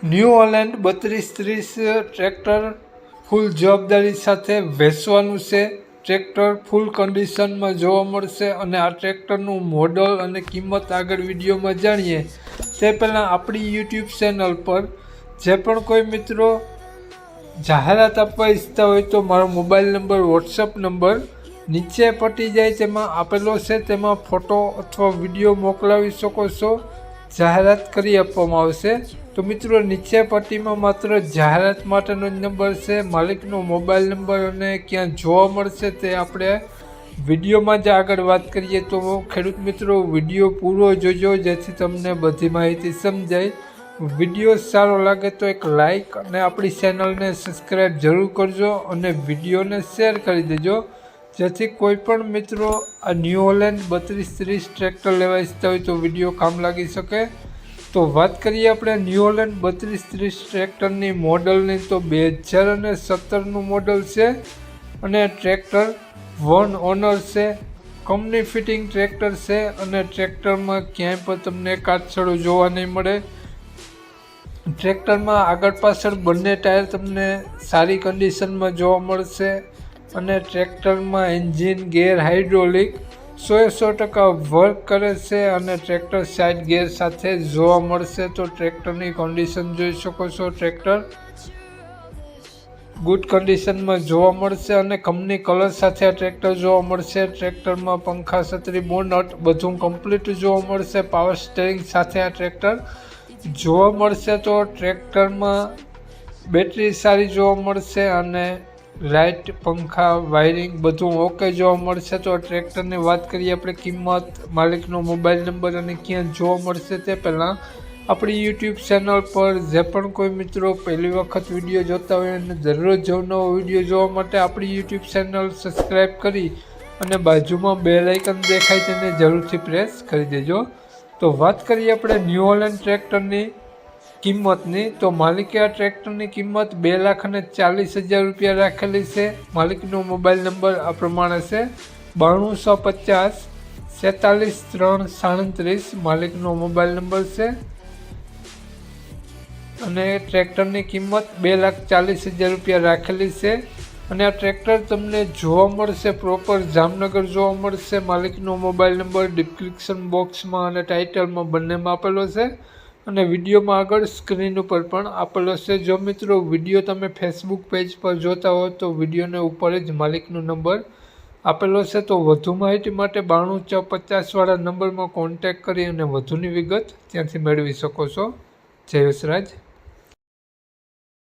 New Holland 3230 tractor ફૂલ જવાબદારી સાથે વેચવાનું છે। ટ્રેક્ટર ફૂલ કન્ડિશનમાં જોવા મળશે અને આ ટ્રેક્ટરનું મોડલ અને કિંમત આગળ વિડીયોમાં જાણીએ તે પહેલાં આપણી યુટ્યુબ ચેનલ પર જે પણ કોઈ મિત્રો જાહેરાત આપવા ઈચ્છતા હોય તો મારો મોબાઈલ નંબર વોટ્સઅપ નંબર નીચે પટી જાય તેમાં આપેલો છે, તેમાં ફોટો અથવા વિડીયો મોકલાવી શકો છો। જાહેરાત કરી આપવામાં આવશે। તો મિત્રો નીચે પટ્ટીમાં માત્ર જાહેરાત માટેનો જ નંબર છે, માલિકનો મોબાઈલ નંબર અને ક્યાં જોવા મળશે તે આપણે વિડીયોમાં જ આગળ વાત કરીએ। તો ખેડૂત મિત્રો વિડીયો પૂરો જોજો જેથી તમને બધી માહિતી સમજાય। વિડીયો સારો લાગે તો એક લાઈક અને આપણી ચેનલને સબસ્ક્રાઈબ જરૂર કરજો અને વિડીયોને શેર કરી દેજો જેથી કોઈ પણ મિત્રો આ ન્યૂ હોલેન્ડ 3230 ટ્રેક્ટર લેવા ઈચ્છતા હોય તો વિડીયો કામ લાગી શકે। તો વાત કરીએ આપણે ન્યૂ હોલેન્ડ 3230 ટ્રેક્ટરની મોડલની તો 2017નું મોડલ છે અને ટ્રેક્ટર વન ઓનર છે, કંપની ફિટિંગ ટ્રેક્ટર છે અને ટ્રેક્ટરમાં ક્યાંય પણ તમને કાટછડો જોવા નહીં મળે। ટ્રેક્ટરમાં આગળ પાછળ બંને ટાયર તમને સારી કન્ડિશનમાં જોવા મળશે અને ટ્રેક્ટરમાં એન્જિન ગેર હાઇડ્રોલિક 100% વર્ક કરે છે અને ટ્રેક્ટર સાઇડ ગેર સાથે જોવા મળશે। તો ટ્રેક્ટરની કન્ડિશન જોઈ શકો છો, ટ્રેક્ટર ગુડ કન્ડિશનમાં જોવા મળશે અને કંપની કલર સાથે આ ટ્રેક્ટર જોવા મળશે। ટ્રેક્ટરમાં પંખા, છત્રી, બોનટ બધું કમ્પ્લીટ જોવા મળશે। પાવર સ્ટીયરિંગ સાથે આ ટ્રેક્ટર જોવા મળશે। તો ટ્રેક્ટરમાં બેટરી સારી જોવા મળશે અને લાઇટ, પંખા, વાયરિંગ બધું ઓકે જોવા મળશે। તો ટ્રેક્ટરની વાત કરીએ આપણે કિંમત, માલિકનો મોબાઈલ નંબર અને ક્યાં જોવા મળશે તે પહેલાં આપણી યુટ્યુબ ચેનલ પર જે પણ કોઈ મિત્રો પહેલી વખત વિડીયો જોતા હોય અને દરરોજ નવો વિડીયો જોવા માટે આપણી યુટ્યુબ ચેનલ સબસ્ક્રાઈબ કરી અને બાજુમાં બેલ આઇકન દેખાય તેને જરૂરથી પ્રેસ કરી દેજો। તો વાત કરીએ આપણે ન્યૂ હોલેન્ડ ટ્રેક્ટરની કિંમતની તો માલિકે આ ટ્રેક્ટરની કિંમત 2,40,000 રૂપિયા રાખેલી છે। માલિકનો મોબાઈલ નંબર આ પ્રમાણે છે 9250 47337 માલિકનો મોબાઈલ નંબર છે અને ટ્રેક્ટરની કિંમત 2,40,000 રૂપિયા રાખેલી છે અને આ ટ્રેક્ટર તમને જોવા મળશે પ્રોપર જામનગર જોવા મળશે। માલિકનો મોબાઈલ નંબર ડિસ્ક્રિપ્શન બોક્સમાં અને ટાઇટલમાં બંનેમાં આપેલો છે અને વિડીયોમાં આગળ સ્ક્રીન ઉપર પણ આપેલો છે। જો મિત્રો વિડીયો તમે ફેસબુક પેજ પર જોતા હો તો વિડીયોને ઉપર જ માલિકનો નંબર આપેલો છે। તો વધુ માહિતી માટે 92450 વાળા નંબરમાં કોન્ટેક્ટ કરી અને વધુની વિગત ત્યાંથી મેળવી શકો છો। જય વસરાજ।